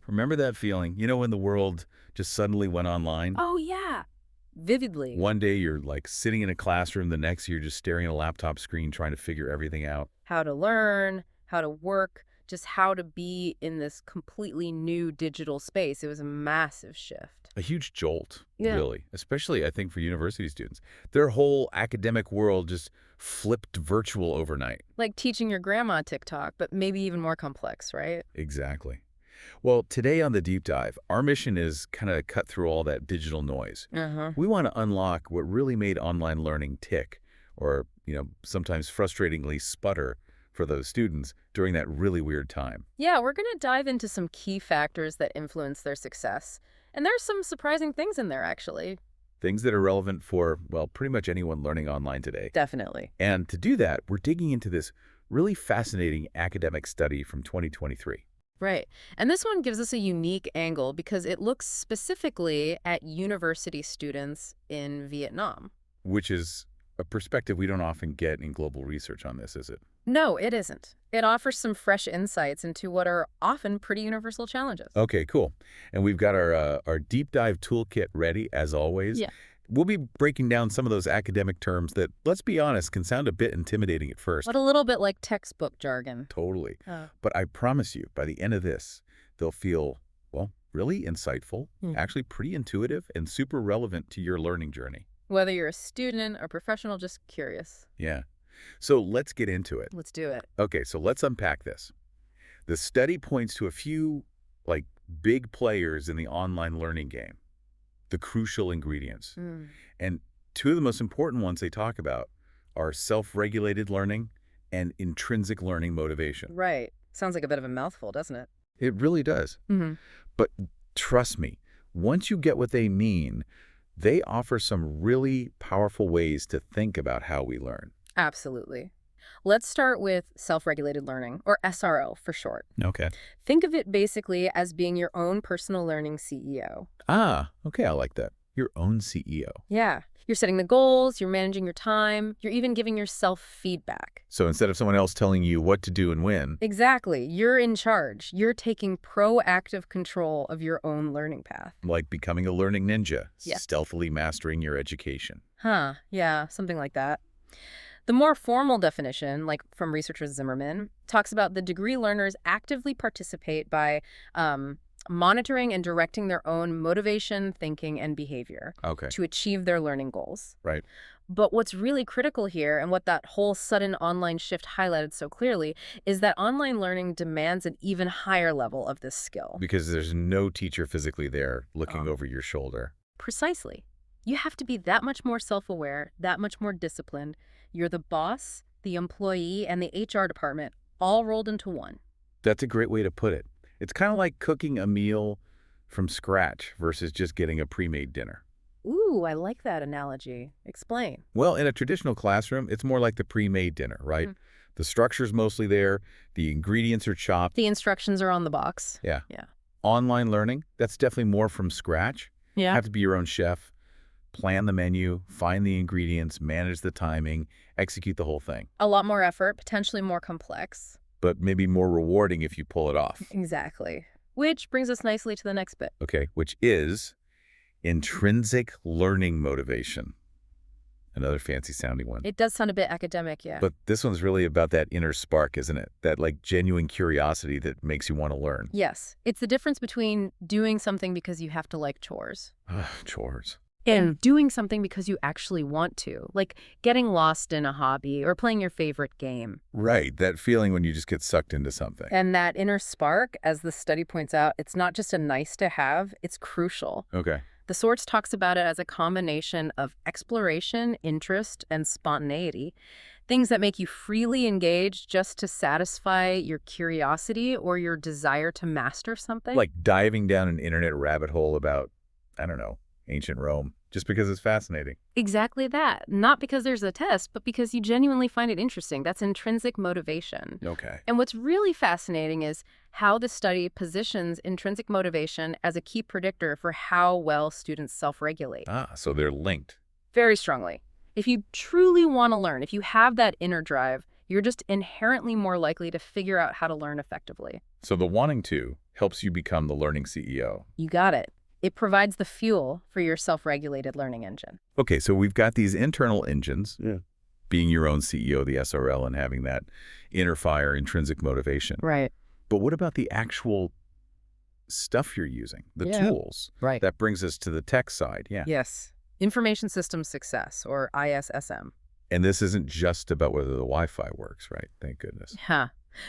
Remember that feeling? You know when the world just suddenly went online? Oh, yeah. Vividly. One day you're like sitting in a classroom, the next you're just staring at a laptop screen trying to figure everything out. How to learn, how to work, just how to be in this completely new digital space. It was a massive shift. A huge jolt, Yeah. really, especially I think for university students. Their whole academic world just flipped virtual overnight. Like teaching your grandma TikTok, but maybe even more complex, right? Exactly. Well, today on the Deep Dive, our mission is kind of cut through all that digital noise. Uh-huh. We want to unlock what really made online learning tick, or, sometimes frustratingly sputter for those students during that really weird time. Yeah, we're going to dive into some key factors that influence their success. And there's some surprising things in there, actually. Things that are relevant for, well, pretty much anyone learning online today. Definitely. And to do that, we're digging into this really fascinating academic study from 2023. Right. And this one gives us a unique angle because it looks specifically at university students in Vietnam. Which is a perspective we don't often get in global research on this, is it? No, it isn't. It offers some fresh insights into what are often pretty universal challenges. Okay, cool. And we've got our deep dive toolkit ready, as always. Yeah. We'll be breaking down some of those academic terms that, let's be honest, can sound a bit intimidating at first. But a little bit like textbook jargon. Totally. Oh. But I promise you, by the end of this, they'll feel, well, really insightful, actually pretty intuitive, and super relevant to your learning journey. Whether you're a student or professional, just curious. Yeah. So let's get into it. Let's do it. Okay, so let's unpack this. The study points to a few, big players in the online learning game, the crucial ingredients. And two of the most important ones they talk about are self-regulated learning and intrinsic learning motivation. Right. Sounds like a bit of a mouthful, doesn't it? It really does. But trust me, once you get what they mean, they offer some really powerful ways to think about how we learn. Absolutely. Let's start with self-regulated learning, or SRO for short. Okay. Think of it basically as being your own personal learning CEO. Ah, okay, I like that. Your own CEO. Yeah. You're setting the goals, you're managing your time, you're even giving yourself feedback. So instead of someone else telling you what to do and when. Exactly. You're in charge. You're taking proactive control of your own learning path. Like becoming a learning ninja, Yeah. stealthily mastering your education. Huh. Yeah, something like that. The more formal definition, like from researcher Zimmerman, talks about the degree learners actively participate by monitoring and directing their own motivation, thinking, and behavior to achieve their learning goals. Right. But what's really critical here, and what that whole sudden online shift highlighted so clearly, is that online learning demands an even higher level of this skill. Because there's no teacher physically there looking over your shoulder. Precisely. You have to be that much more self-aware, that much more disciplined. You're the boss, the employee, and the HR department all rolled into one. That's a great way to put it. It's kind of like cooking a meal from scratch versus just getting a pre-made dinner. Ooh, I like that analogy. Explain. Well, in a traditional classroom, it's more like the pre-made dinner, right? The structure's mostly there. The ingredients are chopped. The instructions are on the box. Yeah. Yeah. Online learning, that's definitely more from scratch. Yeah. Have to be your own chef, plan the menu, find the ingredients, manage the timing, execute the whole thing. A lot more effort, potentially more complex. But maybe more rewarding if you pull it off. Exactly. Which brings us nicely to the next bit. Okay, which is intrinsic learning motivation. Another fancy sounding one. It does sound a bit academic, yeah. But this one's really about that inner spark, isn't it? That genuine curiosity that makes you want to learn. Yes. It's the difference between doing something because you have to like chores. Chores. And doing something because you actually want to, like getting lost in a hobby or playing your favorite game. Right, that feeling when you just get sucked into something. And that inner spark, as the study points out, it's not just a nice to have, it's crucial. Okay. The source talks about it as a combination of exploration, interest, and spontaneity, things that make you freely engage just to satisfy your curiosity or your desire to master something. Like diving down an internet rabbit hole about, I don't know, ancient Rome, just because it's fascinating. Exactly that. Not because there's a test, but because you genuinely find it interesting. That's intrinsic motivation. Okay. And what's really fascinating is how the study positions intrinsic motivation as a key predictor for how well students self-regulate. Ah, so they're linked. Very strongly. If you truly want to learn, if you have that inner drive, You're just inherently more likely to figure out how to learn effectively. So the wanting to helps you become the learning CEO. You got it. It provides the fuel for your self-regulated learning engine. Okay, so we've got these internal engines, being your own CEO, the SRL, and having that inner fire, intrinsic motivation. Right. But what about the actual stuff you're using, the tools? Right. That brings us to the tech side, Yes. Information Systems Success, or ISSM. And this isn't just about whether the Wi-Fi works, right? Thank goodness.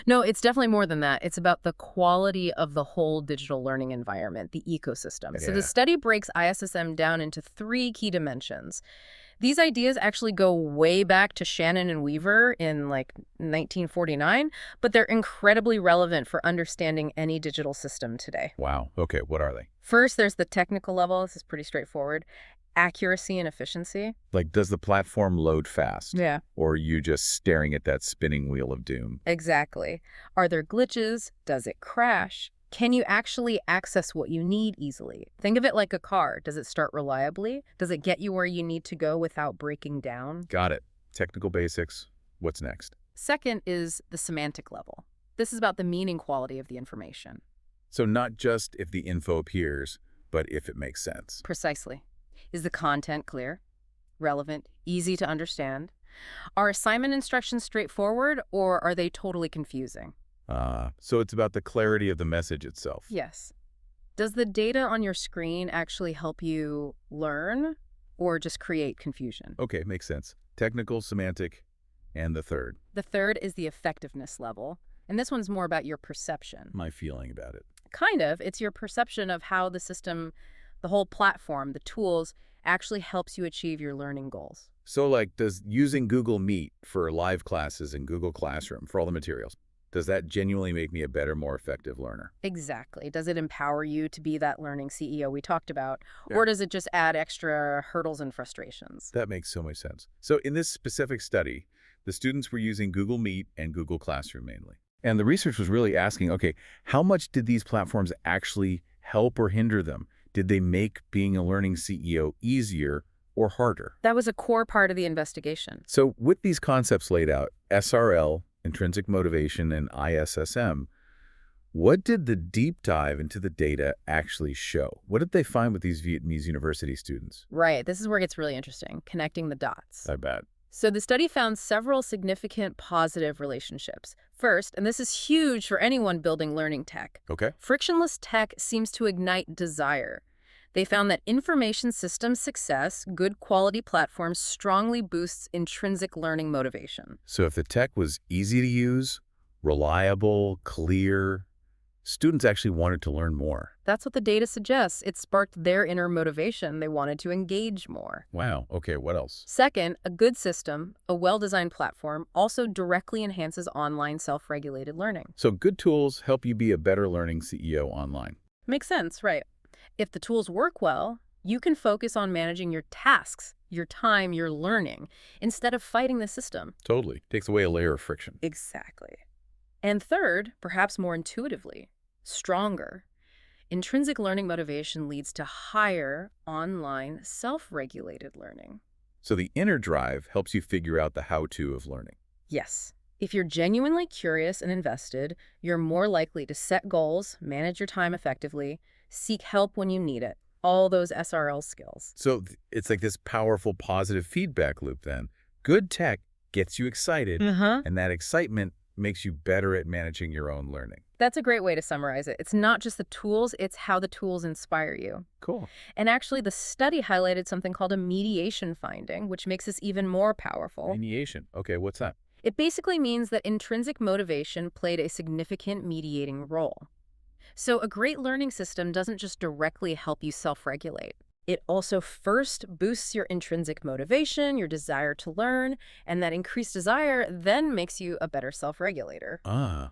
No, it's definitely more than that. It's about the quality of the whole digital learning environment, the ecosystem. So the study breaks ISSM down into 3 key dimensions. These ideas actually go way back to Shannon and Weaver in like 1949, but they're incredibly relevant for understanding any digital system today. Wow. Okay, what are they? First, there's the technical level. This is pretty straightforward. Accuracy and efficiency. Like, does the platform load fast? Yeah. Or are you just staring at that spinning wheel of doom? Exactly. Are there glitches? Does it crash? Can you actually access what you need easily? Think of it like a car. Does it start reliably? Does it get you where you need to go without breaking down? Got it. Technical basics. What's next? Second is the semantic level. This is about the meaning quality of the information. So not just if the info appears, but if it makes sense. Precisely. Is the content clear, relevant, easy to understand? Are assignment instructions straightforward, or are they totally confusing? So it's about the clarity of the message itself. Yes. Does the data on your screen actually help you learn or just create confusion? Okay, makes sense. Technical, semantic, and the third. The third is the effectiveness level, and this one's more about your perception. My feeling about it. Kind of. It's your perception of how the system, the whole platform, the tools, actually helps you achieve your learning goals. So like, does using Google Meet for live classes in Google Classroom for all the materials, does that genuinely make me a better, more effective learner? Exactly. Does it empower you to be that learning CEO we talked about? Yeah. Or does it just add extra hurdles and frustrations? That makes so much sense. So in this specific study, the students were using Google Meet and Google Classroom mainly. And the research was really asking, okay, how much did these platforms actually help or hinder them? Did they make being a learning CEO easier or harder? That was a core part of the investigation. So with these concepts laid out, SRL, intrinsic motivation, and ISSM, what did the deep dive into the data actually show? What did they find with these Vietnamese university students? Right. This is where it gets really interesting, connecting the dots. I bet. So the study found several significant positive relationships. First, and this is huge for anyone building learning tech, Okay. frictionless tech seems to ignite desire. They found that information system success, good quality platforms, strongly boosts intrinsic learning motivation. So if the tech was easy to use, reliable, clear, students actually wanted to learn more. That's what the data suggests. It sparked their inner motivation. They wanted to engage more. Wow. Okay, what else? Second, a good system, a well-designed platform, also directly enhances online self-regulated learning. So good tools help you be a better learning CEO online. Makes sense, right? If the tools work well, you can focus on managing your tasks, your time, your learning, instead of fighting the system. Totally. Takes away a layer of friction. Exactly. And third, perhaps more intuitively, stronger. Intrinsic learning motivation leads to higher online self-regulated learning. So the inner drive helps you figure out the how-to of learning. Yes. If you're genuinely curious and invested, you're more likely to set goals, manage your time effectively, seek help when you need it. All those SRL skills. So it's like this powerful positive feedback loop then. Good tech gets you excited, and that excitement makes you better at managing your own learning. That's a great way to summarize it. It's not just the tools, it's how the tools inspire you. Cool. And actually, the study highlighted something called a mediation finding, which makes this even more powerful. Mediation. Okay, what's that? It basically means that intrinsic motivation played a significant mediating role. So a great learning system doesn't just directly help you self-regulate. It also first boosts your intrinsic motivation, your desire to learn, and that increased desire then makes you a better self-regulator.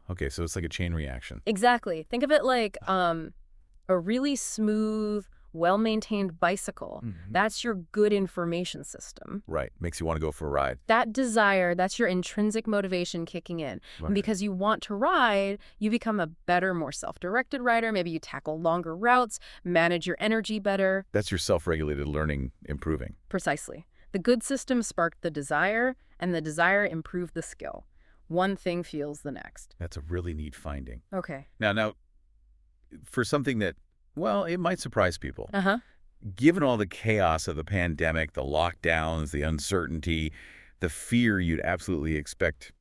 Okay, so it's like a chain reaction. Exactly. Think of it like a really smooth, well-maintained bicycle. That's your good information system. Right, makes you want to go for a ride. That desire, that's your intrinsic motivation kicking in. Right. And because you want to ride, you become a better, more self-directed rider. Maybe you tackle longer routes, manage your energy better. That's your self-regulated learning improving. Precisely. The good system sparked the desire, and the desire improved the skill. One thing fuels the next. That's a really neat finding. Okay. Now, for something that, well, it might surprise people. Uh-huh. Given all the chaos of the pandemic, the lockdowns, the uncertainty, the fear, you'd absolutely expect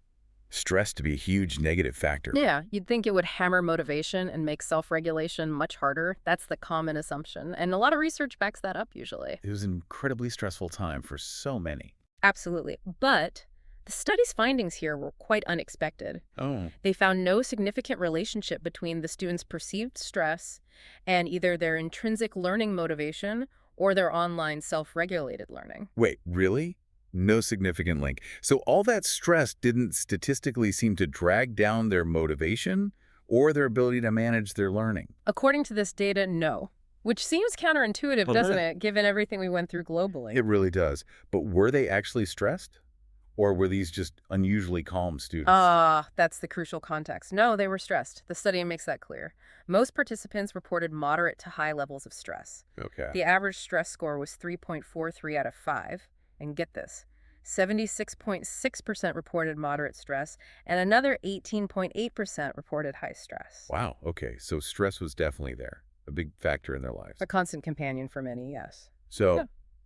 stress to be a huge negative factor. Yeah, you'd think it would hammer motivation and make self-regulation much harder. That's the common assumption. And a lot of research backs that up usually. It was an incredibly stressful time for so many. Absolutely. But the study's findings here were quite unexpected. Oh, They found no significant relationship between the students' perceived stress and either their intrinsic learning motivation or their online self-regulated learning. wait, really? No significant link. So all that stress didn't statistically seem to drag down their motivation or their ability to manage their learning. According to this data, no. Which seems counterintuitive, Well, doesn't that- it, given everything we went through globally? It really does. But were they actually stressed? Or were these just unusually calm students? That's the crucial context. No, they were stressed. The study makes that clear. Most participants reported moderate to high levels of stress. Okay. The average stress score was 3.43 out of 5. And get this, 76.6% reported moderate stress, and another 18.8% reported high stress. Wow. Okay. So stress was definitely there, a big factor in their lives. A constant companion for many, yes. So Yeah.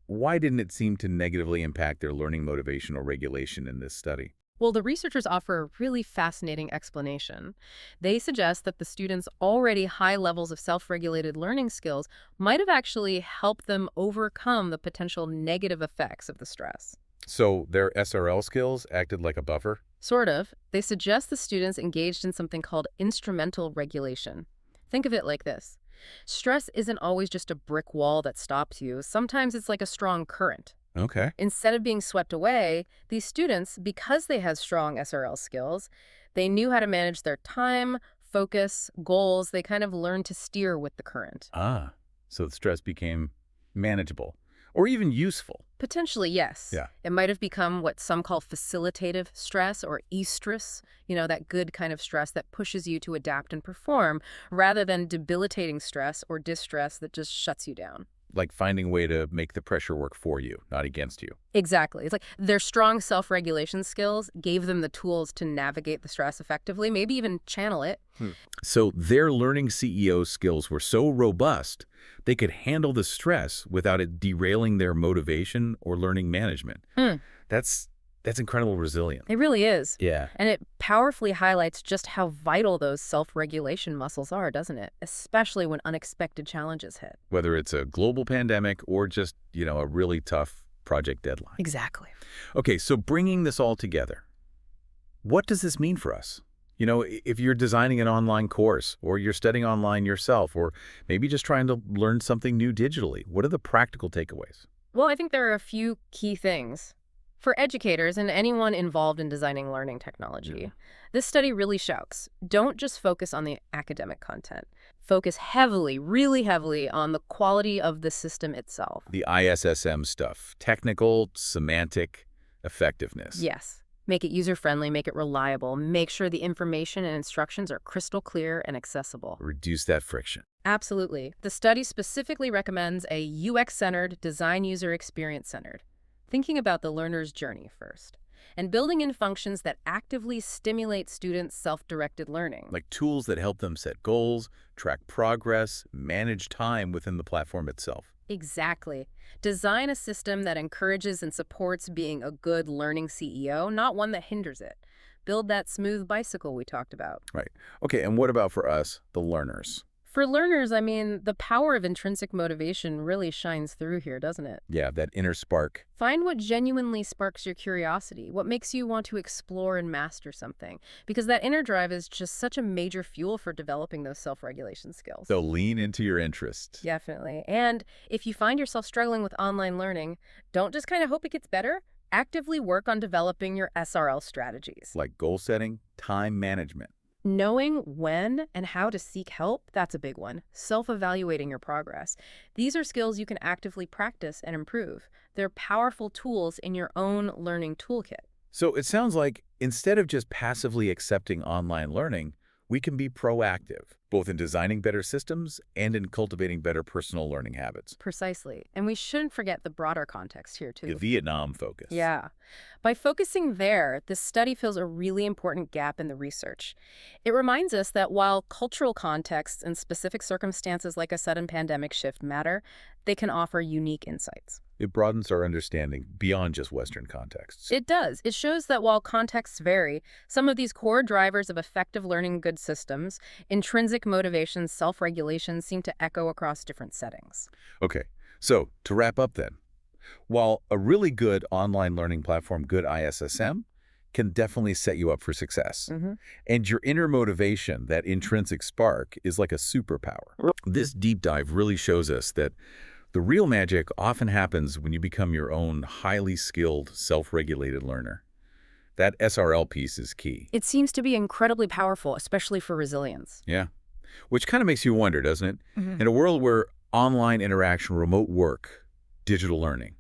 why didn't it seem to negatively impact their learning motivation or regulation in this study? Well, the researchers offer a really fascinating explanation. They suggest that the students' already high levels of self-regulated learning skills might have actually helped them overcome the potential negative effects of the stress. So their SRL skills acted like a buffer? Sort of. They suggest the students engaged in something called instrumental regulation. Think of it like this. Stress isn't always just a brick wall that stops you. Sometimes it's like a strong current. Okay. Instead of being swept away, these students, because they had strong SRL skills, they knew how to manage their time, focus, goals. They kind of learned to steer with the current. So the stress became manageable or even useful. Potentially, yes. Yeah. It might have become what some call facilitative stress or estress, that good kind of stress that pushes you to adapt and perform, rather than debilitating stress or distress that just shuts you down. Like finding a way to make the pressure work for you, not against you. Exactly. It's like their strong self-regulation skills gave them the tools to navigate the stress effectively, maybe even channel it. So their learning CEO skills were so robust, they could handle the stress without it derailing their motivation or learning management. That's incredible resilience. It really is. Yeah. And it powerfully highlights just how vital those self-regulation muscles are, doesn't it? Especially when unexpected challenges hit. Whether it's a global pandemic or just, a really tough project deadline. Exactly. Okay, so bringing this all together, what does this mean for us? If you're designing an online course or you're studying online yourself or maybe just trying to learn something new digitally, what are the practical takeaways? Well, I think there are a few key things. For educators and anyone involved in designing learning technology, this study really shouts, don't just focus on the academic content. Focus heavily, really heavily on the quality of the system itself. The ISSM stuff, technical, semantic, effectiveness. Yes. Make it user-friendly, make it reliable, make sure the information and instructions are crystal clear and accessible. Reduce that friction. Absolutely. The study specifically recommends a UX-centered, design user experience-centered, thinking about the learner's journey first, and building in functions that actively stimulate students' self-directed learning. Like tools that help them set goals, track progress, manage time within the platform itself. Exactly. Design a system that encourages and supports being a good learning CEO, not one that hinders it. Build that smooth bicycle we talked about. Right. Okay, and what about for us, the learners? For learners, the power of intrinsic motivation really shines through here, doesn't it? Yeah, that inner spark. Find what genuinely sparks your curiosity, what makes you want to explore and master something, because that inner drive is just such a major fuel for developing those self-regulation skills. So lean into your interests. Definitely. And if you find yourself struggling with online learning, don't just kind of hope it gets better. Actively work on developing your SRL strategies. Like goal setting, time management. Knowing when and how to seek help, that's a big one. Self-evaluating your progress. These are skills you can actively practice and improve. They're powerful tools in your own learning toolkit. So it sounds like instead of just passively accepting online learning, we can be proactive, both in designing better systems and in cultivating better personal learning habits. Precisely. And we shouldn't forget the broader context here, The too. Vietnam focus. Yeah. By focusing there, this study fills a really important gap in the research. It reminds us that while cultural contexts and specific circumstances like a sudden pandemic shift matter, they can offer unique insights. It broadens our understanding beyond just Western contexts. It does. It shows that while contexts vary, some of these core drivers of effective learning good systems, intrinsic motivations, self-regulation, seem to echo across different settings. Okay, so to wrap up then, while a really good online learning platform, good ISSM, can definitely set you up for success. And your inner motivation, that intrinsic spark, is like a superpower. This deep dive really shows us that the real magic often happens when you become your own highly skilled, self-regulated learner. That SRL piece is key. It seems to be incredibly powerful, especially for resilience. Yeah. Which kind of makes you wonder, doesn't it? In a world where online interaction, remote work, digital learning,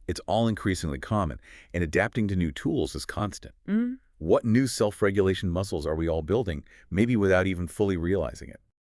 it's all increasingly common, and adapting to new tools is constant. What new self-regulation muscles are we all building, maybe without even fully realizing it?